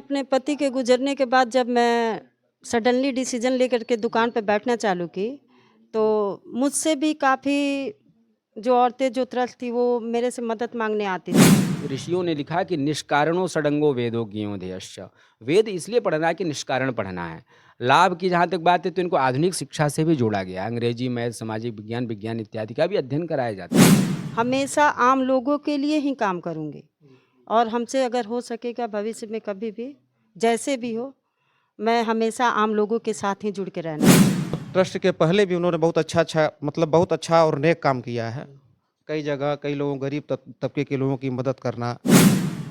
अपने पति के गुजरने के बाद जब मैं सडनली डिसीजन लेकर के दुकान पे बैठना चालू की, तो मुझसे भी काफ़ी जो औरतें जो त्रस्त थी वो मेरे से मदद मांगने आती थी। ऋषियों ने लिखा कि निष्कारणो षडंगो वेदो ज्ञेयोध्यश्च। वेद इसलिए पढ़ना है कि निष्कारण पढ़ना है। लाभ की जहाँ तक बात है तो इनको आधुनिक शिक्षा से भी जोड़ा गया है। अंग्रेजी, मैथ, सामाजिक विज्ञान, विज्ञान इत्यादि का भी अध्ययन कराया जाता है। हमेशा आम लोगों के लिए ही काम करूँगी और हमसे अगर हो सकेगा भविष्य में कभी भी जैसे भी हो, मैं हमेशा आम लोगों के साथ ही जुड़ के रहना। ट्रस्ट के पहले भी उन्होंने बहुत अच्छा मतलब बहुत अच्छा और नेक काम किया है। कई जगह कई लोगों गरीब तबके के लोगों की मदद करना।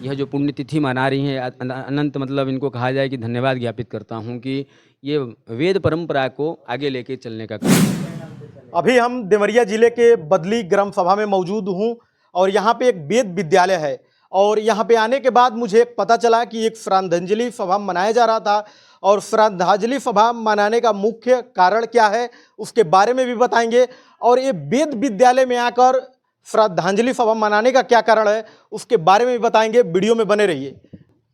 यह जो पुण्यतिथि मना रही हैं अनंत मतलब इनको कहा जाए कि धन्यवाद ज्ञापित करता हूँ कि ये वेद परंपरा को आगे लेके चलने का काम। अभी हम देवरिया जिले के बदली ग्राम सभा में मौजूद हूँ और यहाँ पे एक वेद विद्यालय है और यहाँ पे आने के बाद मुझे पता चला कि एक श्रद्धांजलि सभा मनाया जा रहा था और श्रद्धांजलि सभा मनाने का मुख्य कारण क्या है उसके बारे में भी बताएंगे और ये वेद विद्यालय में आकर श्रद्धांजलि सभा मनाने का क्या कारण है उसके बारे में भी बताएंगे। वीडियो में बने रहिए।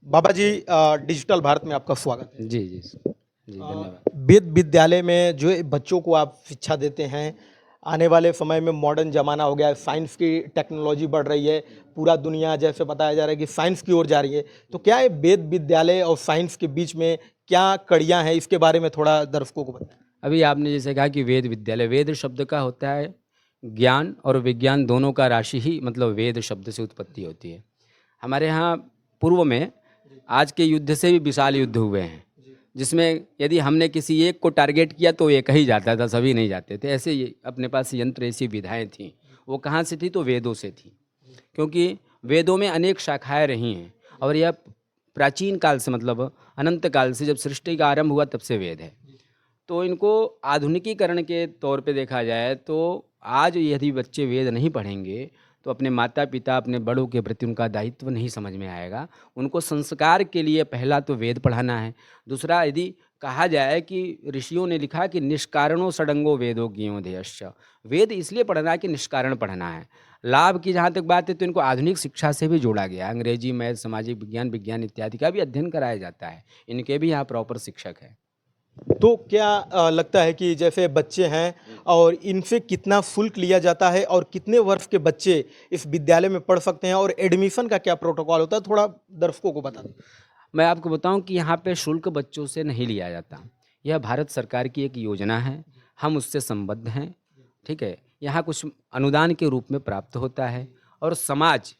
बाबा जी, डिजिटल भारत में आपका स्वागत है। जी जी जी, धन्यवाद। वेद विद्यालय में जो बच्चों को आप शिक्षा देते हैं, आने वाले समय में मॉडर्न ज़माना हो गया है, साइंस की टेक्नोलॉजी बढ़ रही है, पूरा दुनिया जैसे बताया जा रहा है कि साइंस की ओर जा रही है, तो क्या ये वेद विद्यालय और साइंस के बीच में क्या कड़ियाँ हैं, इसके बारे में थोड़ा दर्शकों को बताएं। अभी आपने जैसे कहा कि वेद विद्यालय, वेद शब्द का होता है ज्ञान और विज्ञान दोनों का राशि ही मतलब वेद शब्द से उत्पत्ति होती है। हमारे यहाँ पूर्व में आज के युद्ध से भी विशाल युद्ध हुए हैं, जिसमें यदि हमने किसी एक को टारगेट किया तो एक ही जाता था, सभी नहीं जाते थे। ऐसे ही अपने पास यंत्र, ऐसी विधाएं थीं। वो कहाँ से थी? तो वेदों से थी, क्योंकि वेदों में अनेक शाखाएं रही हैं और यह प्राचीन काल से मतलब अनंत काल से, जब सृष्टि का आरंभ हुआ तब से वेद है। तो इनको आधुनिकीकरण के तौर पे देखा जाए तो आज यदि बच्चे वेद नहीं पढ़ेंगे तो अपने माता पिता, अपने बड़ों के प्रति उनका दायित्व नहीं समझ में आएगा। उनको संस्कार के लिए पहला तो वेद पढ़ाना है। दूसरा, यदि कहा जाए कि ऋषियों ने लिखा कि निष्कारणो षडंगो वेदो ज्ञेयोध्यश्च। वेद इसलिए पढ़ना है कि निष्कारण पढ़ना है। लाभ की जहाँ तक बात है तो इनको आधुनिक शिक्षा से भी जोड़ा गया है। अंग्रेजी, मैथ, सामाजिक विज्ञान, विज्ञान इत्यादि का भी अध्ययन कराया जाता है। इनके भी यहाँ प्रॉपर शिक्षक है। तो क्या लगता है कि जैसे बच्चे हैं और इनसे कितना शुल्क लिया जाता है और कितने वर्ष के बच्चे इस विद्यालय में पढ़ सकते हैं और एडमिशन का क्या प्रोटोकॉल होता है, थोड़ा दर्शकों को बता दें। मैं आपको बताऊं कि यहाँ पे शुल्क बच्चों से नहीं लिया जाता। यह भारत सरकार की एक योजना है, हम उससे संबद्ध हैं। ठीक है, यहाँ कुछ अनुदान के रूप में प्राप्त होता है और समाज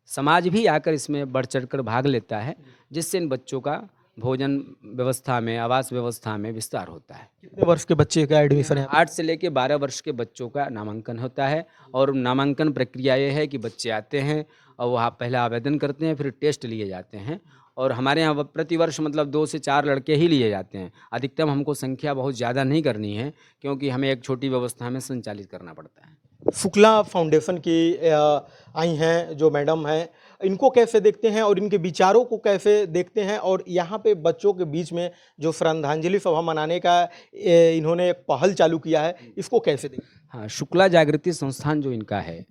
समाज भी आकर इसमें बढ़ चढ़कर भाग लेता है, जिससे इन बच्चों का भोजन व्यवस्था में, आवास व्यवस्था में विस्तार होता है। कितने वर्ष के बच्चे का एडमिशन है? 8 से लेके 12 वर्ष के बच्चों का नामांकन होता है और नामांकन प्रक्रिया ये है कि बच्चे आते हैं और वहाँ पहले आवेदन करते हैं, फिर टेस्ट लिए जाते हैं और हमारे यहाँ प्रतिवर्ष मतलब 2 से 4 लड़के ही लिए जाते हैं। अधिकतम हमको संख्या बहुत ज़्यादा नहीं करनी है, क्योंकि हमें एक छोटी व्यवस्था में संचालित करना पड़ता है। शुक्ला फाउंडेशन की आई हैं जो मैडम हैं, इनको कैसे देखते हैं और इनके विचारों को कैसे देखते हैं और यहाँ पे बच्चों के बीच में जो श्रद्धांजलि सभा मनाने का इन्होंने एक पहल चालू किया है, इसको कैसे देखते हैं? हाँ, शुक्ला जागृति संस्थान जो इनका है,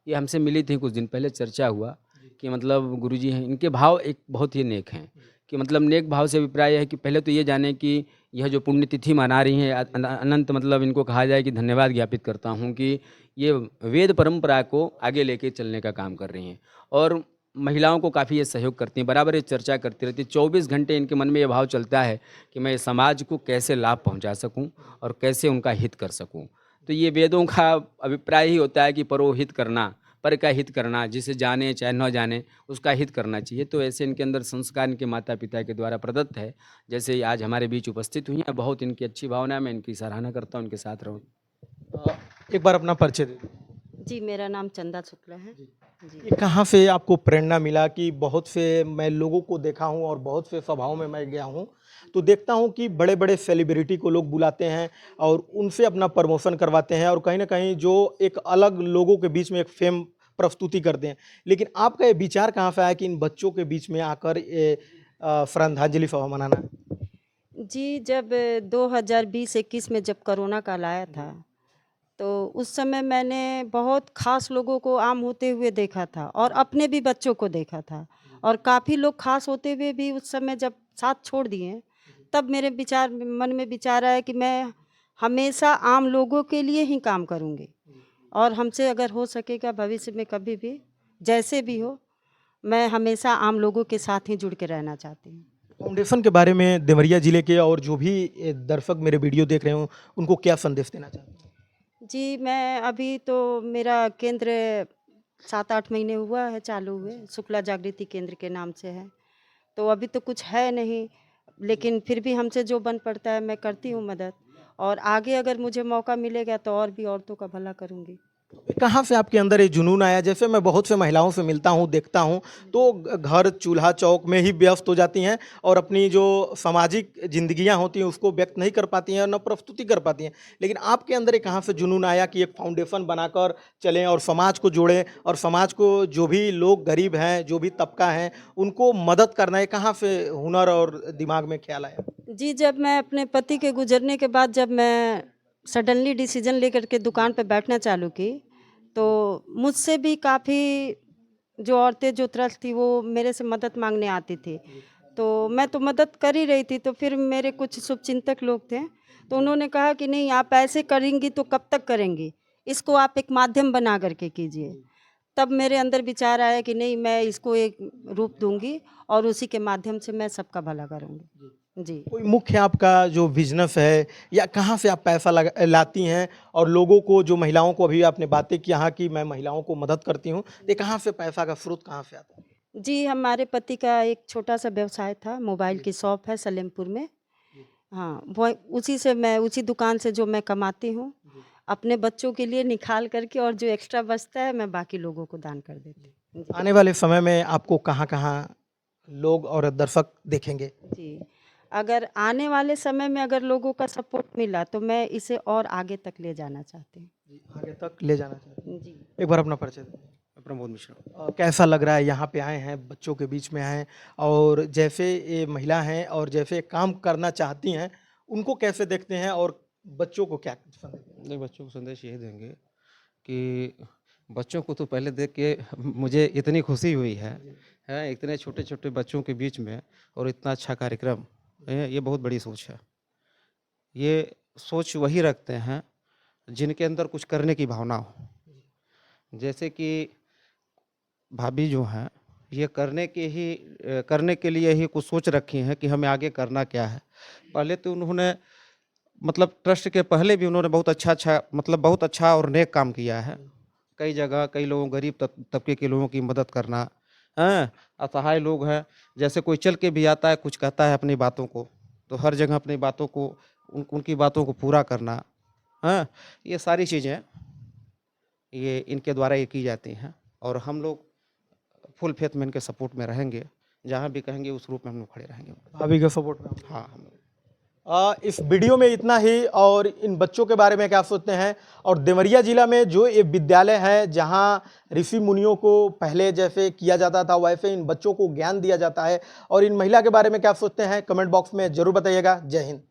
ये हमसे मिली थी कुछ दिन पहले, चर्चा हुआ कि मतलब गुरुजी हैं, इनके भाव एक बहुत ही नेक हैं कि मतलब नेक भाव से अभिप्राय है कि पहले तो ये जाने कि यह जो पुण्यतिथि मना रही हैं अनंत मतलब इनको कहा जाए कि धन्यवाद ज्ञापित करता हूँ कि ये वेद परंपरा को आगे लेके चलने का काम कर रही हैं और महिलाओं को काफ़ी ये सहयोग करती हैं, बराबर ये चर्चा करती रहती है। 24 घंटे इनके मन में ये भाव चलता है कि मैं समाज को कैसे लाभ पहुँचा सकूँ और कैसे उनका हित कर सकूँ। तो ये वेदों का अभिप्राय ही होता है कि परोहित करना, पर का हित करना, जिसे जाने चाहे न जाने उसका हित करना चाहिए। तो ऐसे इनके अंदर संस्कार इनके माता पिता के द्वारा प्रदत्त है। जैसे आज हमारे बीच उपस्थित हुई हैं, बहुत इनकी अच्छी भावना है, मैं इनकी सराहना करता हूँ, इनके साथ रहूँ। एक बार अपना परिचय दे दें। जी, मेरा नाम चंदा शुक्ला है। जी। ये कहाँ से आपको प्रेरणा मिला कि बहुत से मैं लोगों को देखा हूँ और बहुत से सभाओं में मैं गया हूँ तो देखता हूँ कि बड़े बड़े सेलिब्रिटी को लोग बुलाते हैं और उनसे अपना प्रमोशन करवाते हैं और कहीं ना कहीं जो एक अलग लोगों के बीच में एक फेम प्रस्तुति करते हैं, लेकिन आपका ये विचार कहाँ से आया कि इन बच्चों के बीच में आकर ये श्रद्धांजलि सभा मनाना है? जी, जब 2020-21 में जब कोरोना काल आया था, तो उस समय मैंने बहुत ख़ास लोगों को आम होते हुए देखा था और अपने भी बच्चों को देखा था और काफ़ी लोग खास होते हुए भी उस समय जब साथ छोड़ दिए हैं, तब मेरे मन में विचार आया कि मैं हमेशा आम लोगों के लिए ही काम करूँगी और हमसे अगर हो सकेगा भविष्य में कभी भी जैसे भी हो, मैं हमेशा आम लोगों के साथ ही जुड़ के रहना चाहती हूँ। फाउंडेशन के बारे में देवरिया जिले के और जो भी दर्शक मेरे वीडियो देख रहे हो, उनको क्या संदेश देना चाहते हैं? जी, मैं अभी तो मेरा केंद्र 7-8 महीने हुआ है चालू हुए, शुक्ला जागृति केंद्र के नाम से है। तो अभी तो कुछ है नहीं, लेकिन फिर भी हमसे जो बन पड़ता है मैं करती हूँ मदद और आगे अगर मुझे मौका मिलेगा तो और भी औरतों का भला करूँगी। कहाँ से आपके अंदर ये जुनून आया? जैसे मैं बहुत से महिलाओं से मिलता हूँ, देखता हूँ, तो घर, चूल्हा, चौक में ही व्यस्त हो जाती हैं और अपनी जो सामाजिक ज़िंदगियाँ होती हैं, उसको व्यक्त नहीं कर पाती हैं और ना प्रस्तुति कर पाती हैं। लेकिन आपके अंदर ये कहाँ से जुनून आया कि एक फाउंडेशन बनाकर चलें और समाज को जोड़ें और समाज को जो भी लोग गरीब हैं, जो भी तबका है, उनको मदद करना है? कहाँ से हुनर और दिमाग में ख्याल आया? जी, जब मैं अपने पति के गुज़रने के बाद जब मैं सडनली डिसीज़न लेकर के दुकान पे बैठना चालू की, तो मुझसे भी काफ़ी जो औरतें जो त्रस्त थी वो मेरे से मदद माँगने आती थी। तो मैं तो मदद कर ही रही थी, तो फिर मेरे कुछ शुभचिंतक लोग थे, तो उन्होंने कहा कि नहीं आप ऐसे करेंगी तो कब तक करेंगी? इसको आप एक माध्यम बना कर के कीजिए। तब मेरे अंदर विचार आया कि नहीं मैं इसको एक रूप दूँगी और उसी के माध्यम से मैं सबका भला करूँगी। जी। कोई मुख्य आपका जो बिजनेस है या कहाँ से आप पैसा लाती हैं और लोगों को, जो महिलाओं को, अभी आपने बातें की यहाँ की मैं महिलाओं को मदद करती हूँ, ये कहाँ से पैसा का स्रोत कहाँ से आता है? जी, हमारे पति का एक छोटा-सा व्यवसाय था, मोबाइल की शॉप है सलेमपुर में। हाँ, वो उसी से मैं उसी दुकान से जो मैं कमाती हूँ, अपने बच्चों के लिए निकाल कर के और जो एक्स्ट्रा बचता है मैं बाकी लोगों को दान कर देती हूँ। जी। आने वाले समय में आपको कहाँ-कहाँ लोग और दर्शक देखेंगे? जी, अगर आने वाले समय में अगर लोगों का सपोर्ट मिला तो मैं इसे और आगे तक ले जाना चाहती हूँ। आगे तक ले जाना चाहते हैं। जी। एक बार अपना परिचय दें। प्रमोद मिश्रा। कैसा लग रहा है यहाँ पे आए हैं, बच्चों के बीच में आए हैं और जैसे ये महिला हैं और जैसे काम करना चाहती हैं, उनको कैसे देखते हैं और बच्चों को क्या संदेश देंगे? नहीं, बच्चों को संदेश यही देंगे कि बच्चों को तो पहले देख के मुझे इतनी खुशी हुई है इतने छोटे-छोटे बच्चों के बीच में और इतना अच्छा कार्यक्रम ये बहुत बड़ी सोच है। ये सोच वही रखते हैं जिनके अंदर कुछ करने की भावना हो। जैसे कि भाभी जो हैं, ये करने के लिए ही कुछ सोच रखी हैं कि हमें आगे करना क्या है। पहले तो उन्होंने मतलब ट्रस्ट के पहले भी उन्होंने बहुत अच्छा और नेक काम किया है। कई जगह कई लोगों गरीब तबके के लोगों की मदद करना, हैं? असहाय लोग हैं, जैसे कोई चल के भी आता है, कुछ कहता है अपनी बातों को, तो हर जगह अपनी बातों को उनकी बातों को पूरा करना, हैं? ये सारी चीज़ें ये इनके द्वारा ये की जाती हैं और हम लोग फुल फेथ में इनके सपोर्ट में रहेंगे। जहाँ भी कहेंगे उस रूप में हम लोग खड़े रहेंगे। भाभी के सपोर्ट में आप? हाँ, हम लोग इस वीडियो में इतना ही। और इन बच्चों के बारे में क्या सोचते हैं और देवरिया जिला में जो ये विद्यालय है जहां ऋषि मुनियों को पहले जैसे किया जाता था वैसे इन बच्चों को ज्ञान दिया जाता है, और इन महिला के बारे में क्या सोचते हैं कमेंट बॉक्स में जरूर बताइएगा। जय हिंद।